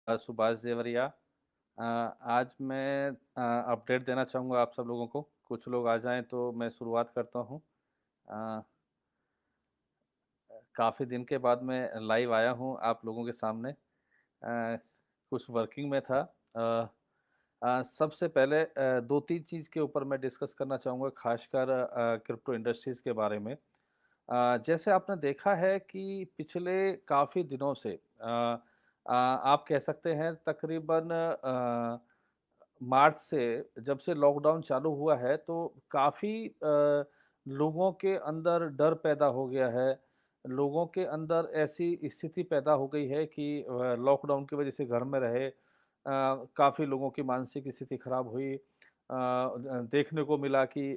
सुभाष जेवरिया। आज मैं अपडेट देना चाहूँगा आप सब लोगों को। कुछ लोग आ जाएं तो मैं शुरुआत करता हूँ। काफ़ी दिन के बाद मैं लाइव आया हूँ आप लोगों के सामने। कुछ वर्किंग में था। सबसे पहले दो तीन चीज़ के ऊपर मैं डिस्कस करना चाहूँगा, खासकर क्रिप्टो इंडस्ट्रीज़ के बारे में। जैसे आपने देखा है कि पिछले काफ़ी दिनों से आप कह सकते हैं तकरीबन मार्च से, जब से लॉकडाउन चालू हुआ है तो काफ़ी लोगों के अंदर डर पैदा हो गया है। लोगों के अंदर ऐसी स्थिति पैदा हो गई है कि लॉकडाउन की वजह से घर में रहे। काफ़ी लोगों की मानसिक स्थिति खराब हुई। देखने को मिला कि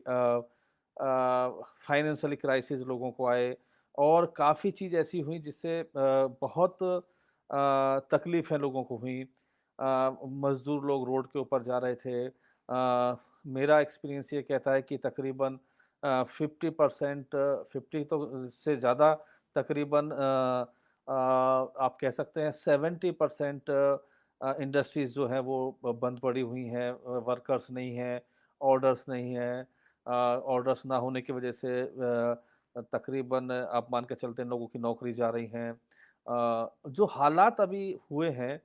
फाइनेंशियल क्राइसिस लोगों को आए और काफ़ी चीज़ ऐसी हुई जिससे बहुत तकलीफ़ें लोगों को हुई। मज़दूर लोग रोड के ऊपर जा रहे थे। मेरा एक्सपीरियंस ये कहता है कि तकरीबन 50% 50 तो से ज़्यादा, तकरीबन आप कह सकते हैं 70% इंडस्ट्रीज़ जो हैं वो बंद पड़ी हुई हैं। वर्कर्स नहीं हैं, ऑर्डर्स नहीं हैं। ऑर्डर्स ना होने की वजह से तकरीबन आप मान के चलते हैं लोगों की नौकरी जा रही हैं। जो हालात अभी हुए हैं,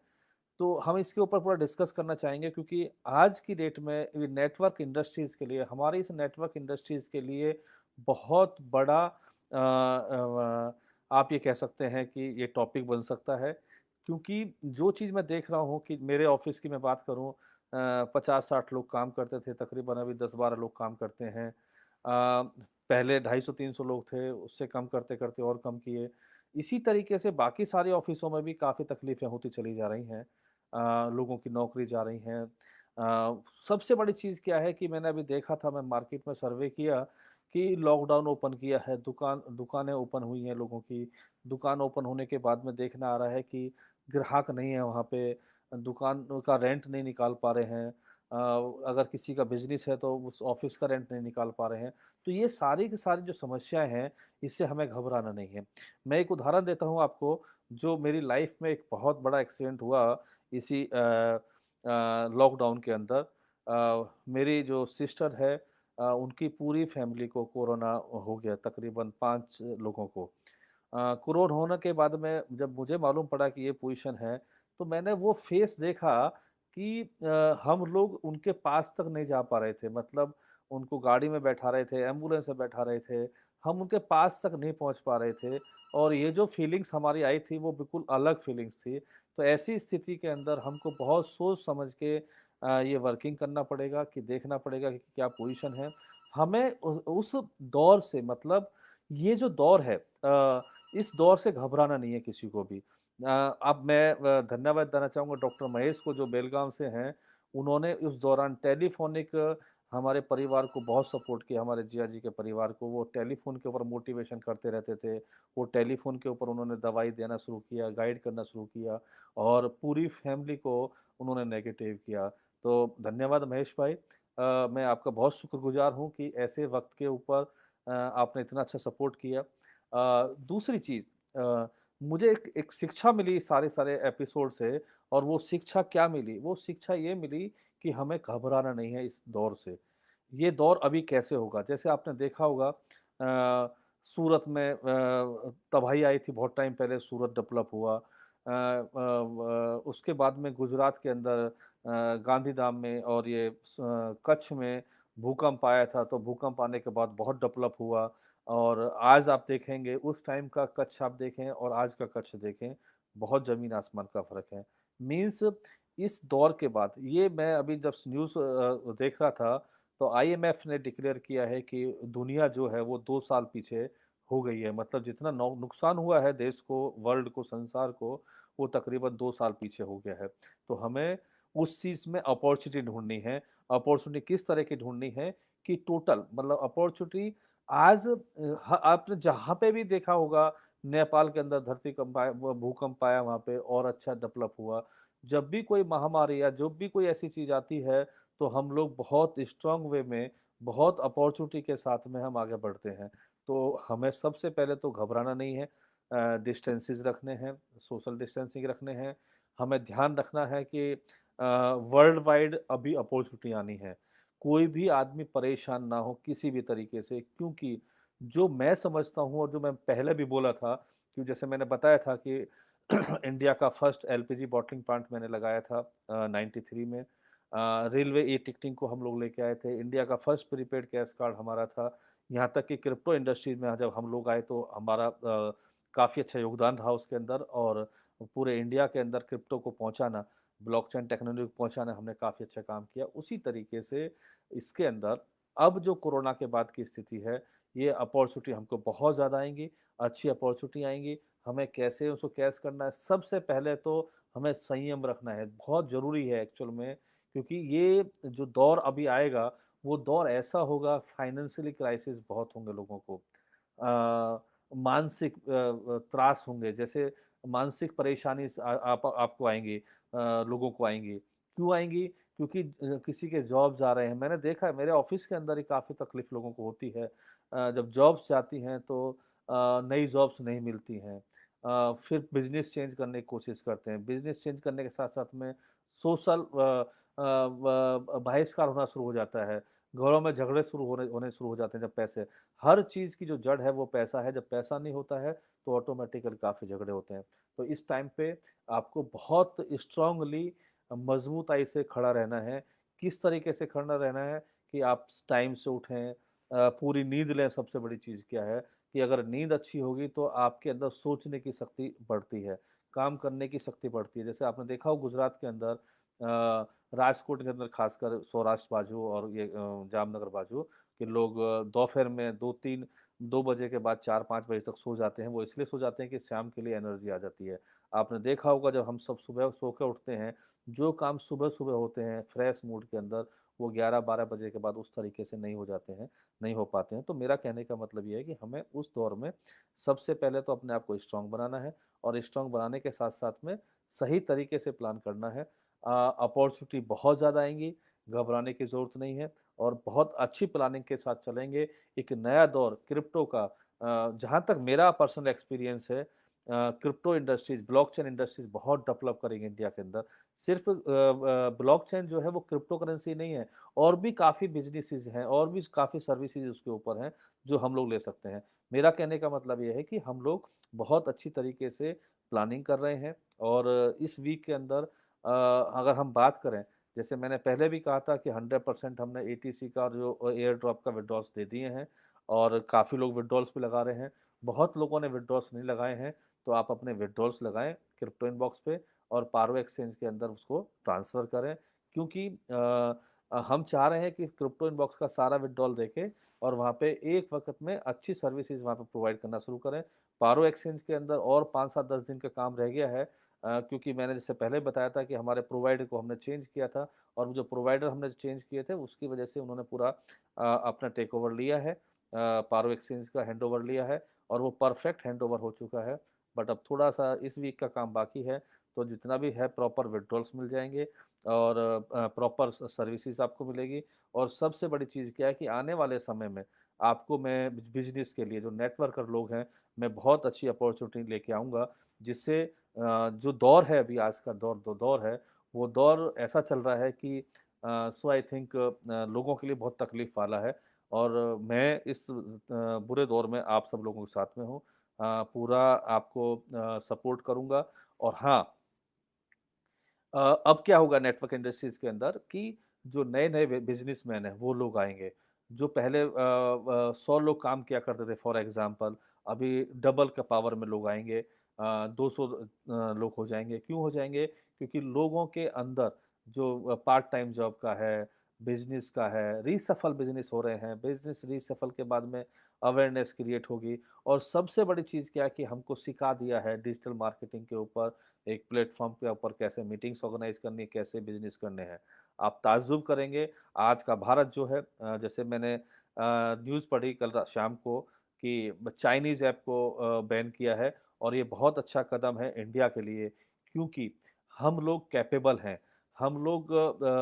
तो हम इसके ऊपर पूरा डिस्कस करना चाहेंगे, क्योंकि आज की डेट में ये नेटवर्क इंडस्ट्रीज़ के लिए, हमारी इस नेटवर्क इंडस्ट्रीज़ के लिए बहुत बड़ा आप ये कह सकते हैं कि ये टॉपिक बन सकता है। क्योंकि जो चीज़ मैं देख रहा हूँ कि मेरे ऑफिस की मैं बात करूँ, 50-60 लोग काम करते थे, तकरीबन अभी 10-12 लोग काम करते हैं। पहले 250-300 लोग थे, उससे कम करते-करते और कम किए। इसी तरीके से बाकी सारे ऑफिसों में भी काफ़ी तकलीफ़ें होती चली जा रही हैं। लोगों की नौकरी जा रही हैं। सबसे बड़ी चीज़ क्या है कि मैंने अभी देखा था, मैं मार्केट में सर्वे किया कि लॉकडाउन ओपन किया है, दुकानें ओपन हुई हैं लोगों की। दुकान ओपन होने के बाद में देखना आ रहा है कि ग्राहक नहीं है वहाँ पे, दुकान का रेंट नहीं निकाल पा रहे हैं। अगर किसी का बिज़नेस है तो उस ऑफ़िस का रेंट नहीं निकाल पा रहे हैं। तो ये सारी की सारी जो समस्याएँ हैं, इससे हमें घबराना नहीं है। मैं एक उदाहरण देता हूँ आपको, जो मेरी लाइफ़ में एक बहुत बड़ा एक्सीडेंट हुआ इसी लॉकडाउन के अंदर। मेरी जो सिस्टर है, उनकी पूरी फैमिली को कोरोना हो गया, तकरीबन 5 लोगों को। कोरोना होने के बाद में जब मुझे मालूम पड़ा कि ये पोज़ीशन है, तो मैंने वो फ़ेस देखा कि हम लोग उनके पास तक नहीं जा पा रहे थे। मतलब उनको गाड़ी में बैठा रहे थे, एम्बुलेंस में बैठा रहे थे, हम उनके पास तक नहीं पहुँच पा रहे थे और ये जो फ़ीलिंग्स हमारी आई थी, वो बिल्कुल अलग फ़ीलिंग्स थी। तो ऐसी स्थिति के अंदर हमको बहुत सोच समझ के ये वर्किंग करना पड़ेगा, कि देखना पड़ेगा कि क्या पोज़ीशन है। हमें उस दौर से, मतलब ये जो दौर है, इस दौर से घबराना नहीं है किसी को भी। अब मैं धन्यवाद देना चाहूँगा डॉक्टर महेश को, जो बेलगाम से हैं। उन्होंने उस दौरान टेलीफ़ोनिक हमारे परिवार को बहुत सपोर्ट किया, हमारे जिया जी के परिवार को। वो टेलीफ़ोन के ऊपर मोटिवेशन करते रहते थे। वो टेलीफ़ोन के ऊपर उन्होंने दवाई देना शुरू किया, गाइड करना शुरू किया और पूरी फ़ैमिली को उन्होंने नेगेटिव किया। तो धन्यवाद महेश भाई। मैं आपका बहुत शुक्रगुज़ार हूँ कि ऐसे वक़्त के ऊपर आपने इतना अच्छा सपोर्ट किया। दूसरी चीज़, मुझे एक एक शिक्षा मिली सारे-सारे एपिसोड से, और वो शिक्षा क्या मिली? वो शिक्षा ये मिली कि हमें घबराना नहीं है इस दौर से। ये दौर अभी कैसे होगा? जैसे आपने देखा होगा, सूरत में तबाही आई थी बहुत टाइम पहले, सूरत डेवलप हुआ। उसके बाद में गुजरात के अंदर गांधीधाम में और ये कच्छ में भूकंप आया था, तो भूकंप आने के बाद बहुत डेवलप हुआ। और आज आप देखेंगे, उस टाइम का कच्छ आप देखें और आज का कच्छ देखें, बहुत ज़मीन आसमान का फ़र्क है। मीन्स इस दौर के बाद, ये मैं अभी जब न्यूज़ देख रहा था, तो आईएमएफ ने डिक्लेयर किया है कि दुनिया जो है वो 2 साल पीछे हो गई है। मतलब जितना नौ नुकसान हुआ है देश को, वर्ल्ड को, संसार को, वो तकरीबन 2 साल पीछे हो गया है। तो हमें उस चीज़ में अपॉर्च्युनिटी ढूँढनी है। अपॉर्च्युनिटी किस तरह की ढूँढनी है कि टोटल, मतलब अपॉर्च्युनिटी आज आपने जहाँ पे भी देखा होगा, नेपाल के अंदर धरती कंप आया, वो भूकंप आया वहाँ पे और अच्छा डेवलप हुआ। जब भी कोई महामारी या जब भी कोई ऐसी चीज़ आती है, तो हम लोग बहुत स्ट्रॉन्ग वे में, बहुत अपॉर्च्युनिटी के साथ में हम आगे बढ़ते हैं। तो हमें सबसे पहले तो घबराना नहीं है, डिस्टेंसेस रखने हैं, सोशल डिस्टेंसिंग रखने हैं। हमें ध्यान रखना है कि वर्ल्ड वाइड अभी अपॉर्चुनिटी आनी है। कोई भी आदमी परेशान ना हो किसी भी तरीके से, क्योंकि जो मैं समझता हूँ और जो मैं पहले भी बोला था कि जैसे मैंने बताया था कि इंडिया का फर्स्ट एलपीजी बॉटलिंग प्लांट मैंने लगाया था 93 में। रेलवे ई टिकटिंग को हम लोग लेके आए थे। इंडिया का फर्स्ट प्रीपेड कैश कार्ड हमारा था। यहाँ तक कि क्रिप्टो इंडस्ट्रीज में जब हम लोग आए तो हमारा काफ़ी अच्छा योगदान रहा उसके अंदर, और पूरे इंडिया के अंदर क्रिप्टो को पहुंचाना, ब्लॉकचेन टेक्नोलॉजी को पहुंचाना हमने काफ़ी अच्छा काम किया। उसी तरीके से इसके अंदर अब जो कोरोना के बाद की स्थिति है, ये अपॉर्चुनिटी हमको बहुत ज़्यादा आएंगी, अच्छी अपॉर्चुनिटी आएंगी। हमें कैसे उसको कैच करना है, सबसे पहले तो हमें संयम रखना है, बहुत ज़रूरी है एक्चुअल में, क्योंकि ये जो दौर अभी आएगा, वो दौर ऐसा होगा, फाइनेंशियली क्राइसिस बहुत होंगे लोगों को। मानसिक त्रास होंगे, जैसे मानसिक परेशानी आपको आएँगी, लोगों को आएँगी। क्यों आएँगी? क्योंकि किसी के जॉब जा रहे हैं, मैंने देखा है मेरे ऑफ़िस के अंदर ही काफ़ी तकलीफ़ लोगों को होती है। जब जॉब्स जाती हैं तो नई जॉब्स नहीं मिलती हैं। फिर बिज़नेस चेंज करने की कोशिश करते हैं। बिज़नेस चेंज करने के साथ-साथ में सोशल बहिष्कार होना शुरू हो जाता है। घरों में झगड़े शुरू होने होने शुरू हो जाते हैं जब पैसे, हर चीज़ की जो जड़ है वो पैसा है, जब पैसा नहीं होता है तो ऑटोमेटिकली काफ़ी झगड़े होते हैं। तो इस टाइम पे आपको बहुत स्ट्रांगली मज़बूताई से खड़ा रहना है। किस तरीके से खड़ा रहना है कि आप टाइम से उठें, पूरी नींद लें। सबसे बड़ी चीज़ क्या है कि अगर नींद अच्छी होगी तो आपके अंदर सोचने की शक्ति बढ़ती है, काम करने की शक्ति बढ़ती है। जैसे आपने देखा हो गुजरात के अंदर राजकोट के अंदर खासकर सौराष्ट्र बाजू और ये जामनगर बाजू कि लोग दोपहर में 2 बजे के बाद 4-5 बजे तक सो जाते हैं। वो इसलिए सो जाते हैं कि शाम के लिए एनर्जी आ जाती है। आपने देखा होगा जब हम सब सुबह सो के उठते हैं, जो काम सुबह-सुबह होते हैं फ्रेश मूड के अंदर, वो 11-12 बजे के बाद उस तरीके से नहीं हो जाते हैं, नहीं हो पाते हैं। तो मेरा कहने का मतलब ये है कि हमें उस दौर में सबसे पहले तो अपने आप को स्ट्रॉन्ग बनाना है, और स्ट्रॉन्ग बनाने के साथ-साथ में सही तरीके से प्लान करना है। अपॉर्चुनिटी बहुत ज़्यादा आएँगी, घबराने की ज़रूरत नहीं है, और बहुत अच्छी प्लानिंग के साथ चलेंगे। एक नया दौर क्रिप्टो का, जहाँ तक मेरा पर्सनल एक्सपीरियंस है, क्रिप्टो इंडस्ट्रीज़, ब्लॉकचेन इंडस्ट्रीज़ बहुत डेवलप करेंगे इंडिया के अंदर। सिर्फ़ ब्लॉकचेन जो है वो क्रिप्टो करेंसी नहीं है, और भी काफ़ी बिज़नेसेस हैं, और भी काफ़ी सर्विसेज़ उसके ऊपर हैं, जो हम लोग ले सकते हैं। मेरा कहने का मतलब ये है कि हम लोग बहुत अच्छी तरीके से प्लानिंग कर रहे हैं, और इस वीक के अंदर अगर हम बात करें, जैसे मैंने पहले भी कहा था कि 100% हमने एटीसी का जो एयर ड्रॉप का विथड्रॉल्स दे दिए हैं, और काफ़ी लोग विथड्रॉल्स भी लगा रहे हैं। बहुत लोगों ने विथड्रॉल्स नहीं लगाए हैं, तो आप अपने विथड्रॉल्स लगाएँ क्रिप्टो इनबॉक्स पे, और पारो एक्सचेंज के अंदर उसको ट्रांसफ़र करें। क्योंकि हम चाह रहे हैं कि क्रिप्टो इनबॉक्स का सारा विथड्रॉल देखें, और वहाँ पे एक वक़्त में अच्छी सर्विसेज़ वहाँ पे प्रोवाइड करना शुरू करें। पारो एक्सचेंज के अंदर और 5-7 10 दिन का काम रह गया है, क्योंकि मैंने जैसे पहले बताया था कि हमारे प्रोवाइडर को हमने चेंज किया था, और वो जो प्रोवाइडर हमने चेंज किए थे उसकी वजह से उन्होंने पूरा अपना टेक ओवर लिया है, पारो एक्सचेंज का हैंडओवर लिया है, और वो परफेक्ट हैंडओवर हो चुका है। बट अब थोड़ा-सा इस वीक का काम बाकी है, तो जितना भी है प्रॉपर विथड्रॉल्स मिल जाएँगे, और प्रॉपर सर्विसेज़ आपको मिलेगी। और सबसे बड़ी चीज़ क्या है कि आने वाले समय में आपको मैं बिज़नेस के लिए जो नेटवर्कर लोग हैं, मैं बहुत अच्छी अपॉर्च्युनिटी लेके आऊँगा, जिससे जो दौर है अभी आज का दौर है, वो दौर ऐसा चल रहा है कि सो आई थिंक लोगों के लिए बहुत तकलीफ वाला है, और मैं इस बुरे दौर में आप सब लोगों के साथ में हूँ। पूरा आपको सपोर्ट करूँगा। और हाँ, अब क्या होगा नेटवर्क इंडस्ट्रीज़ के अंदर कि जो नए-नए बिज़नेसमैन हैं, वो लोग आएँगे। जो पहले 100 लोग काम किया करते थे फॉर एग्ज़ाम्पल, अभी डबल के पावर में लोग आएँगे। 200 लोग हो जाएँगे। क्यों हो जाएँगे? क्योंकि लोगों के अंदर जो पार्ट टाइम जॉब का है, बिज़नेस का है, रीशफ़ल बिज़नेस हो रहे हैं। बिज़नेस रीशफ़ल के बाद में अवेयरनेस क्रिएट होगी, और सबसे बड़ी चीज़ क्या है कि हमको सिखा दिया है डिजिटल मार्केटिंग के ऊपर, एक प्लेटफ़ॉर्म के ऊपर कैसे मीटिंग्स ऑर्गेनाइज़ करनी है, कैसे बिज़नेस करने हैं। आप ताज्जुब करेंगे, आज का भारत जो है, जैसे मैंने न्यूज़ पढ़ी कल शाम को कि चाइनीज़ ऐप को बैन किया है, और ये बहुत अच्छा कदम है इंडिया के लिए, क्योंकि हम लोग कैपेबल हैं, हम लोग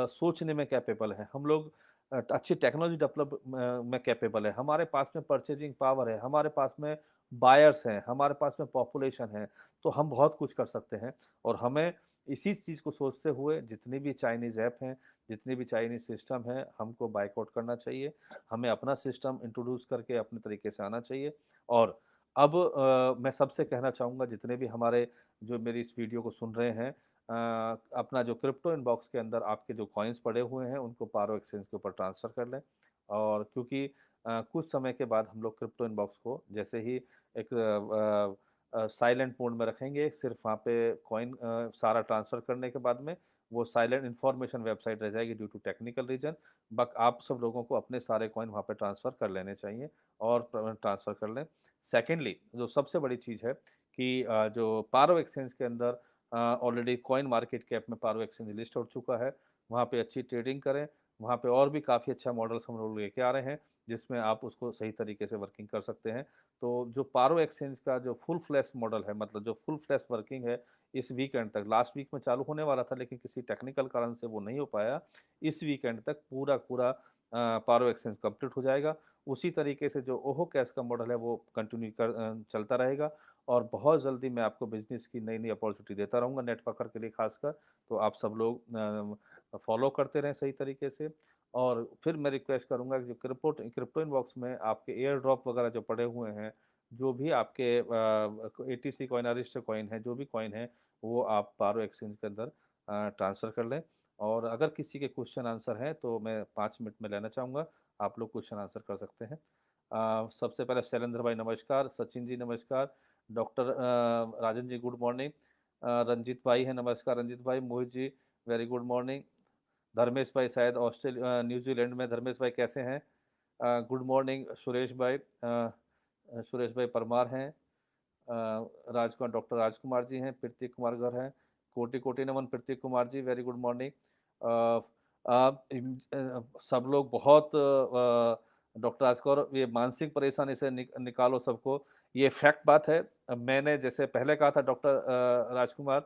सोचने में कैपेबल हैं, हम लोग अच्छी टेक्नोलॉजी डेवलप में कैपेबल है, हमारे पास में परचेज़िंग पावर है, हमारे पास में बायर्स हैं, हमारे पास में पॉपुलेशन है, तो हम बहुत कुछ कर सकते हैं। और हमें इसी चीज़ को सोचते हुए जितनी भी चाइनीज़ ऐप हैं, जितने भी चाइनीज़ सिस्टम हैं, हमको बायकॉट करना चाहिए। हमें अपना सिस्टम इंट्रोड्यूस करके अपने तरीके से आना चाहिए। और अब मैं सबसे कहना चाहूँगा जितने भी हमारे जो मेरी इस वीडियो को सुन रहे हैं, अपना जो क्रिप्टो इनबॉक्स के अंदर आपके जो कॉइन्स पड़े हुए हैं उनको पारो एक्सचेंज के ऊपर ट्रांसफ़र कर लें। और क्योंकि कुछ समय के बाद हम लोग क्रिप्टो इनबॉक्स को जैसे ही एक साइलेंट मोड में रखेंगे, सिर्फ वहाँ पे कॉइन सारा ट्रांसफ़र करने के बाद में वो साइलेंट इन्फॉर्मेशन वेबसाइट रह जाएगी due to technical reason. But आप सब लोगों को अपने सारे कॉइन वहाँ पे ट्रांसफ़र कर लेने चाहिए और ट्रांसफ़र कर लें। सेकेंडली जो सबसे बड़ी चीज़ है कि जो पारो एक्सचेंज के अंदर ऑलरेडी कॉइन मार्केट कैप में पारो एक्सचेंज लिस्ट हो चुका है। वहाँ पे अच्छी ट्रेडिंग करें। वहाँ पे और भी काफ़ी अच्छा मॉडल्स हम लोग लेके आ रहे हैं, जिसमें आप उसको सही तरीके से वर्किंग कर सकते हैं। तो जो पारो एक्सचेंज का जो फुल फ्लैश मॉडल है, मतलब जो फुल फ्लैश वर्किंग है, इस वीकेंड तक, लास्ट वीक में चालू होने वाला था लेकिन किसी टेक्निकल कारण से वो नहीं हो पाया। इस वीकेंड तक पूरा पारो एक्सचेंज कंप्लीट हो जाएगा। उसी तरीके से जो ओहो कैश का मॉडल है वो कंटिन्यू चलता रहेगा। और बहुत जल्दी मैं आपको बिजनेस की नई नई अपॉर्चुनिटी देता रहूँगा नेटवर्कर के लिए खासकर। तो आप सब लोग फॉलो करते रहें सही तरीके से। और फिर मैं रिक्वेस्ट करूँगा कि जो क्रिप्टो इनबॉक्स में आपके एयर ड्रॉप वगैरह जो पड़े हुए हैं, जो भी आपके एटीसी कॉइन, अरिस्टो कॉइन है, जो भी कॉइन है, वो आप पारो एक्सचेंज के अंदर ट्रांसफ़र कर लें। और अगर किसी के क्वेश्चन आंसर हैं तो मैं 5 मिनट में लेना चाहूँगा। आप लोग क्वेश्चन आंसर कर सकते हैं। सबसे पहले शैलेंद्र भाई नमस्कार, सचिन जी नमस्कार, doctor Rajan ji good morning, Ranjit भाई हैं नमस्कार रंजीत भाई, Mohit ji very good morning, Dharmesh भाई शायद ऑस्ट्रेलिया न्यूजीलैंड में, धर्मेश भाई कैसे हैं? गुड मॉर्निंग सुरेश भाई, सुरेश भाई परमार हैं, राजकुमार डॉक्टर राजकुमार जी हैं, प्रतीक कुमार घर हैं, कोटि कोटि नमन प्रतीक Kumar ji very good morning. सब लोग बहुत डॉक्टर राजकौर ये मानसिक परेशानी से निकालो सबको, ये फैक्ट बात है। मैंने जैसे पहले कहा था डॉक्टर राजकुमार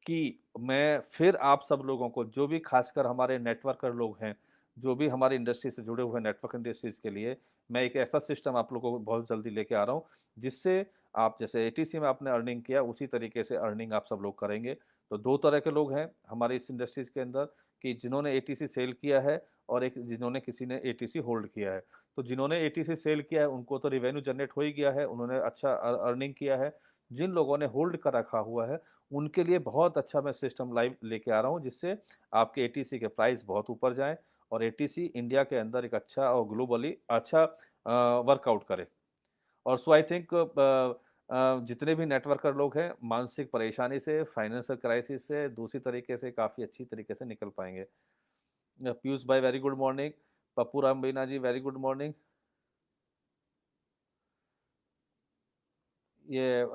कि मैं फिर आप सब लोगों को, जो भी खासकर हमारे नेटवर्कर लोग हैं, जो भी हमारी इंडस्ट्री से जुड़े हुए हैं नेटवर्क इंडस्ट्रीज़ के लिए, मैं एक ऐसा सिस्टम आप लोगों को बहुत जल्दी लेके आ रहा हूँ, जिससे आप जैसे एटीसी में आपने अर्निंग किया, उसी तरीके से अर्निंग आप सब लोग करेंगे। तो 2 तरह के लोग हैं हमारी इस इंडस्ट्रीज़ के अंदर कि जिन्होंने एटीसी सेल किया है और एक जिन्होंने किसी ने एटीसी होल्ड किया है। तो जिन्होंने एटीसी सेल किया है, उनको तो रेवेन्यू जनरेट हो ही गया है, उन्होंने अच्छा अर्निंग किया है। जिन लोगों ने होल्ड कर रखा हुआ है, उनके लिए बहुत अच्छा मैं सिस्टम लाइव लेके आ रहा हूँ, जिससे आपके एटीसी के प्राइस बहुत ऊपर जाएँ और एटीसी इंडिया के अंदर एक अच्छा और ग्लोबली अच्छा वर्कआउट करे। और सो आई थिंक जितने भी नेटवर्कर लोग हैं, मानसिक परेशानी से, फाइनेंशियल क्राइसिस से दूसरी तरीके से काफ़ी अच्छी तरीके से निकल पाएँगे। पीयूष भाई very good morning, Pappu Ram Meena ji very good morning. ये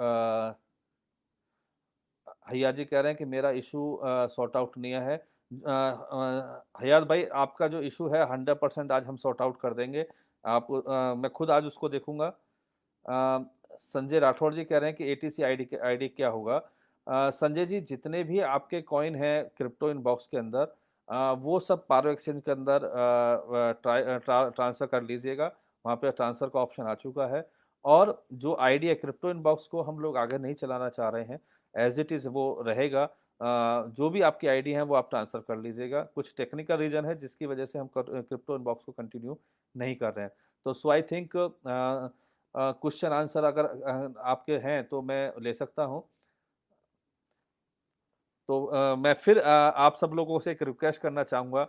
हया जी कह रहे हैं कि मेरा इशू सॉर्ट आउट नहीं है। हयात भाई आपका जो इशू है 100% आज हम सॉर्ट आउट कर देंगे। आप मैं खुद आज उसको देखूंगा। अ, संजय राठौर जी कह रहे हैं कि एटीसी आईडी क्या होगा। संजय जी जितने भी आपके कॉइन हैं क्रिप्टो इनबॉक्स के अंदर, वो सब पारो एक्सचेंज के अंदर ट्रांसफ़र कर लीजिएगा। वहाँ पे ट्रांसफ़र का ऑप्शन आ चुका है। और जो आईडी है क्रिप्टो इनबॉक्स को हम लोग आगे नहीं चलाना चाह रहे हैं, एज इट इज़ वो रहेगा। जो भी आपकी आईडी है वो आप ट्रांसफ़र कर लीजिएगा। कुछ टेक्निकल रीज़न है जिसकी वजह से हम क्रिप्टो इनबॉक्स को कंटिन्यू नहीं कर रहे हैं। तो सो आई थिंक क्वेश्चन आंसर अगर आपके हैं तो मैं ले सकता हूँ। तो मैं फिर आप सब लोगों से एक रिक्वेस्ट करना चाहूँगा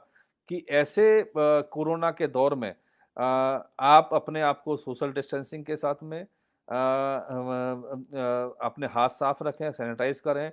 कि ऐसे कोरोना के दौर में आप अपने आप को सोशल डिस्टेंसिंग के साथ में अपने हाथ साफ रखें, सैनिटाइज करें,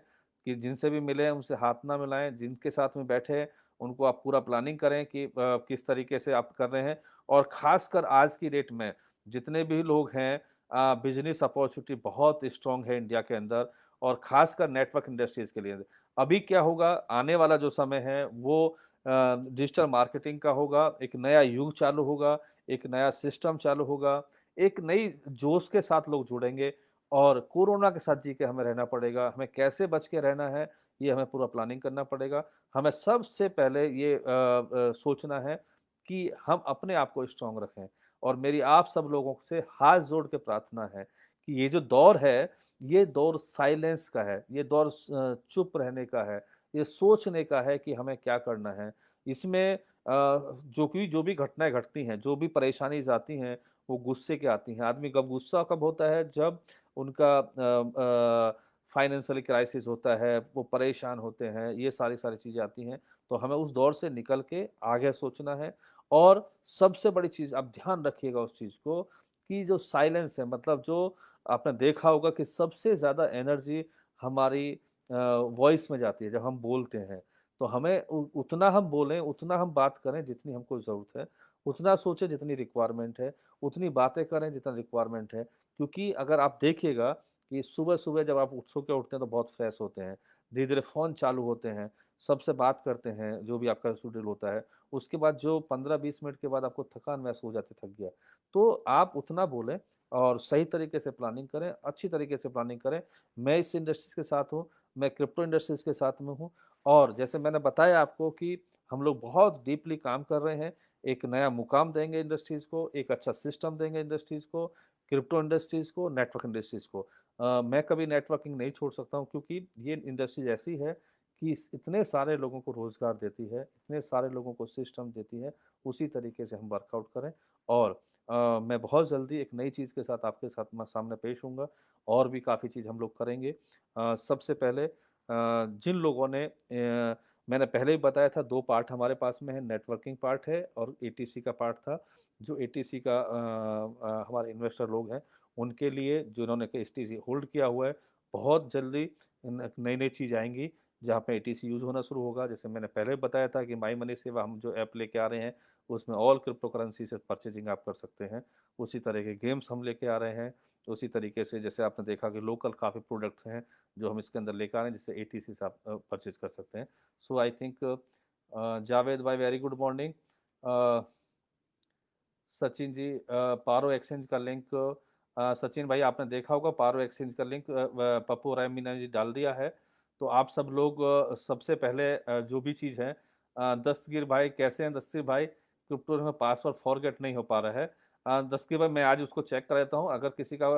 कि जिनसे भी मिलें उनसे हाथ ना मिलाएं, जिनके साथ में बैठे हैं उनको आप पूरा प्लानिंग करें कि किस तरीके से आप कर रहे हैं। और ख़ासकर आज की डेट में जितने भी लोग हैं, बिज़नेस अपॉर्चुनिटी बहुत स्ट्रॉन्ग है इंडिया के अंदर और ख़ासकर नेटवर्क इंडस्ट्रीज़ के लिए। अभी क्या होगा, आने वाला जो समय है वो डिजिटल मार्केटिंग का होगा, एक नया युग चालू होगा, एक नया सिस्टम चालू होगा, एक नई जोश के साथ लोग जुड़ेंगे और कोरोना के साथ जी के हमें रहना पड़ेगा। हमें कैसे बच के रहना है, ये हमें पूरा प्लानिंग करना पड़ेगा। हमें सबसे पहले ये सोचना है कि हम अपने आप को स्ट्रॉन्ग रखें। और मेरी आप सब लोगों से हाथ जोड़ के प्रार्थना है कि ये जो दौर है, ये दौर साइलेंस का है, ये दौर चुप रहने का है। ये सोचने का है कि हमें क्या करना है। इसमें जो भी घटनाएँ घटती हैं, जो भी परेशानीज़ आती हैं, वो गुस्से की आती हैं। आदमी कब गुस्सा कब होता है, जब उनका फाइनेंशियल क्राइसिस होता है, वो परेशान होते हैं, ये सारी-सारी चीज़ें आती हैं। तो हमें उस दौर से निकल के आगे सोचना है और सबसे बड़ी चीज़ आप ध्यान रखिएगा उस चीज़ को कि जो साइलेंस है, मतलब जो आपने देखा होगा कि सबसे ज़्यादा एनर्जी हमारी वॉइस में जाती है जब हम बोलते हैं। तो हमें उतना हम बोलें, उतना हम बात करें जितनी हमको ज़रूरत है, उतना सोचें जितनी रिक्वायरमेंट है, उतनी बातें करें जितना रिक्वायरमेंट है। क्योंकि अगर आप देखिएगा कि सुबह-सुबह जब आप सो के उठते हैं तो बहुत फ्रेश होते हैं, धीरे-धीरे फ़ोन चालू होते हैं, सबसे बात करते हैं, जो भी आपका शेड्यूल होता है। उसके बाद जो 15-20 मिनट के बाद आपको थकान महसूस हो जाती है, थक गया। तो आप उतना बोलें और सही तरीके से प्लानिंग करें, अच्छी तरीके से प्लानिंग करें। मैं इस इंडस्ट्रीज़ के साथ हूँ, मैं क्रिप्टो इंडस्ट्रीज़ के साथ में हूँ और जैसे मैंने बताया आपको कि हम लोग बहुत डीपली काम कर रहे हैं, एक नया मुकाम देंगे इंडस्ट्रीज़ को, एक अच्छा सिस्टम देंगे इंडस्ट्रीज़ को, क्रिप्टो इंडस्ट्रीज़ को, नेटवर्क इंडस्ट्रीज़ को। मैं कभी नेटवर्किंग नहीं छोड़ सकता हूँ क्योंकि ये इंडस्ट्रीज़ ऐसी है कि इतने सारे लोगों को रोज़गार देती है, इतने सारे लोगों को सिस्टम देती है, उसी तरीके से हम वर्कआउट करें और मैं बहुत जल्दी एक नई चीज़ के साथ आपके साथ मैं सामने पेश होऊँगा और भी काफ़ी चीज़ हम लोग करेंगे। सबसे पहले जिन लोगों ने मैंने पहले ही बताया था 2 पार्ट हमारे पास में है, नेटवर्किंग पार्ट है और एटीसी का पार्ट था। जो एटीसी का हमारे इन्वेस्टर लोग हैं, उनके लिए जिन्होंने के एसटीसी होल्ड किया हुआ है, बहुत जल्दी न नई-नई चीज़ आएँगी, जहाँ पे एटीसी यूज़ होना शुरू होगा। जैसे मैंने पहले बताया था कि माई मनी सेवा हम जो ऐप लेके आ रहे हैं, उसमें ऑल क्रिप्टो करेंसी से परचेज़िंग आप कर सकते हैं। उसी तरह के गेम्स हम लेके आ रहे हैं। उसी तरीके से जैसे आपने देखा कि लोकल काफ़ी प्रोडक्ट्स हैं, जो हम इसके अंदर लेकर आ रहे हैं, जिससे एटीसी से आप परचेज़ कर सकते हैं। सो आई थिंक जावेद भाई वेरी गुड मॉर्निंग। अ, सचिन जी पारो एक्सचेंज का लिंक सचिन भाई आपने देखा होगा पारो एक्सचेंज का लिंक पप्पू राय मीना जी डाल दिया है। तो आप सब लोग सबसे पहले जो भी चीज़ है दस्तगीर भाई कैसे हैं दस्तगीर भाई? क्रिप्टो में पासवर्ड फॉरगेट नहीं हो पा रहा है। दस्तगीर भाई मैं आज उसको चेक कर लेता हूँ, अगर किसी का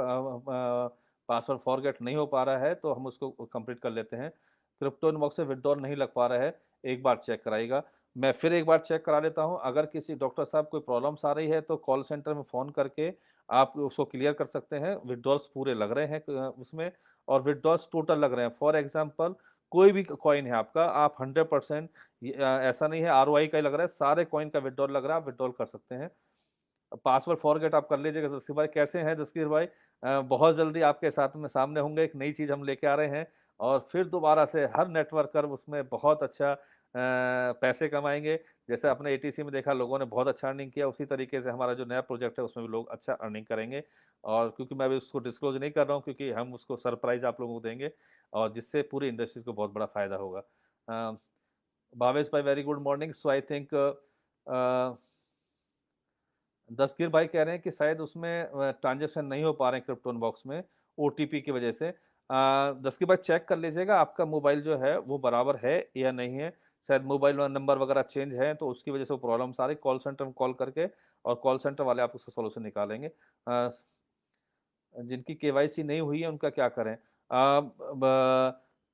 पासवर्ड फॉरगेट नहीं हो पा रहा है तो हम उसको कंप्लीट कर लेते हैं। क्रिप्टो इनबॉक्स से विथड्रॉल नहीं लग पा रहा है, एक बार चेक कराइएगा। मैं फिर एक बार चेक करा लेता हूँ, अगर किसी डॉक्टर साहब कोई प्रॉब्लम्स आ रही है तो कॉल सेंटर में फ़ोन करके आप उसको क्लियर कर सकते हैं। विथड्रॉल्स पूरे लग रहे हैं उसमें और विथड्रॉल्स टोटल लग रहे हैं। फॉर एग्ज़ाम्पल कोई भी कॉइन है आपका, आप 100% ऐसा नहीं है आरओआई का ही लग रहा है, सारे कॉइन का विथड्रॉल लग रहा है, आप विथड्रॉल कर सकते हैं। पासवर्ड फॉरगेट आप कर लीजिएगा जसकीर भाई कैसे हैं जसकीर भाई? बहुत जल्दी आपके साथ में सामने होंगे, एक नई चीज़ हम लेके आ रहे हैं और फिर दोबारा से हर नेटवर्कर उसमें बहुत अच्छा पैसे कमाएँगे। जैसे आपने एटीसी में देखा लोगों ने बहुत अच्छा अर्निंग किया, उसी तरीके से हमारा जो नया प्रोजेक्ट है उसमें भी लोग अच्छा अर्निंग करेंगे और क्योंकि मैं अभी उसको डिस्क्लोज़ नहीं कर रहा हूँ क्योंकि हम उसको सरप्राइज़ आप लोगों को देंगे और जिससे पूरी इंडस्ट्री को बहुत बड़ा फ़ायदा होगा। भावेश भाई very good morning. So I think Dastagir भाई कह रहे हैं कि शायद उसमें ट्रांज़ैक्शन नहीं हो पा रहे हैं क्रिप्टोन बॉक्स में, ओटीपी की वजह से। दस्तगीर भाई चेक कर लीजिएगा आपका मोबाइल जो है वो बराबर है या नहीं है। शायद मोबाइल नंबर वगैरह चेंज है तो उसकी वजह से वो प्रॉब्लम्स आ रही है। कॉल सेंटर में कॉल करके और कॉल सेंटर वाले आपको उसका सॉल्यूशन निकालेंगे। जिनकी केवाईसी नहीं हुई है उनका क्या करें?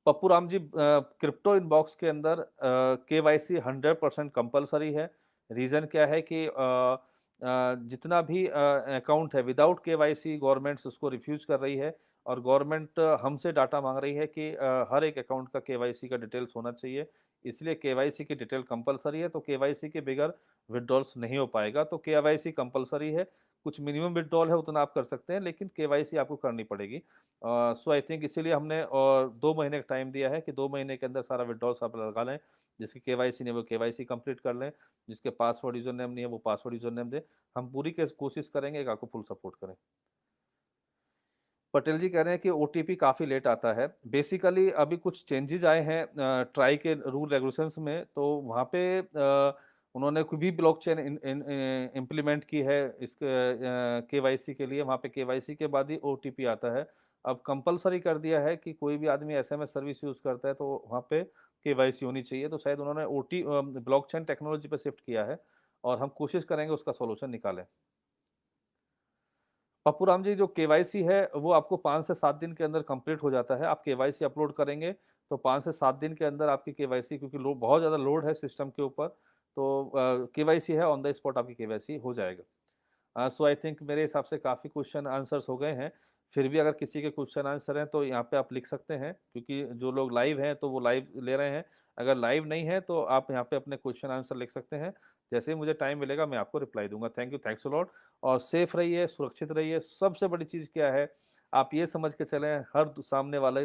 पप्पू राम जी क्रिप्टो इनबॉक्स के अंदर केवाईसी 100% कंपल्सरी है। रीज़न क्या है कि जितना भी अकाउंट है विदाउट केवाईसी गवर्नमेंट्स उसको रिफ्यूज़ कर रही है और गवर्नमेंट हमसे डाटा माँग रही है कि हर एक अकाउंट का केवाईसी का डिटेल्स होना चाहिए। इसलिए केवाईसी की डिटेल कंपल्सरी है, तो केवाईसी के बगैर विथड्रॉल्स नहीं हो पाएगा। तो केवाईसी कंपल्सरी है। कुछ मिनिमम विथड्रॉल है उतना आप कर सकते हैं लेकिन केवाईसी आपको करनी पड़ेगी। सो आई थिंक इसीलिए हमने और 2 महीने का टाइम दिया है कि 2 महीने के अंदर सारा विथड्रॉल्स आप लगा लें। जिसकी केवाईसी नहीं है वो केवाईसी कंप्लीट कर लें, जिसके पासवर्ड यूज़र नेम नहीं है वो पासवर्ड यूज़र नेम दें। हम पूरी कोशिश करेंगे कि आपको फुल सपोर्ट करें। पटेल जी कह रहे हैं कि ओटीपी काफ़ी लेट आता है। बेसिकली अभी कुछ चेंजेज़ आए हैं ट्राई के रूल रेगुलेशंस में, तो वहाँ पे उन्होंने कोई भी ब्लॉकचेन इम्प्लीमेंट की है इसके केवाईसी के लिए, वहाँ पे केवाईसी के बाद ही ओटीपी आता है। अब कंपल्सरी कर दिया है कि कोई भी आदमी एसएमएस सर्विस यूज़ करता है, तो वहाँ पे केवाईसी होनी चाहिए। तो शायद उन्होंने ब्लॉकचेन टेक्नोलॉजी पे शिफ्ट किया है और हम कोशिश करेंगे उसका सॉल्यूशन निकालें। पप्पूराम जी जो केवाईसी है वो आपको 5 से 7 दिन के अंदर कंप्लीट हो जाता है। आप केवाईसी अपलोड करेंगे तो 5 से 7 दिन के अंदर आपकी केवाईसी, क्योंकि बहुत ज़्यादा लोड है सिस्टम के ऊपर, तो केवाईसी है, ऑन द स्पॉट आपकी केवाईसी हो जाएगा। सो आई थिंक मेरे हिसाब से काफ़ी क्वेश्चन आंसर्स हो गए हैं। फिर भी अगर किसी के क्वेश्चन आंसर हैं तो यहाँ पे आप लिख सकते हैं, क्योंकि जो लोग लाइव हैं तो वो लाइव ले रहे हैं। अगर लाइव नहीं है तो आप यहाँ पे अपने क्वेश्चन आंसर लिख सकते हैं। जैसे ही मुझे टाइम मिलेगा मैं आपको रिप्लाई दूंगा। Thank you, thanks a lot. और सेफ रहिए, सुरक्षित रहिए। सबसे बड़ी चीज़ क्या है, आप ये समझ के चलें, सामने वाले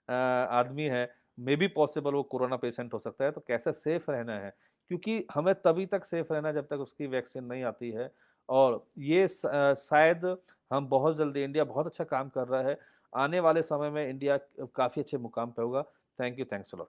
आदमी है, मे बी पॉसिबल वो कोरोना पेशेंट हो सकता है, तो कैसे सेफ रहना है, क्योंकि हमें तभी तक सेफ रहना है जब तक उसकी वैक्सीन नहीं आती है। और ये शायद हम बहुत जल्दी, इंडिया बहुत अच्छा काम कर रहा है, आने वाले समय में इंडिया काफ़ी अच्छे मुकाम पे होगा। Thank you, thanks a lot.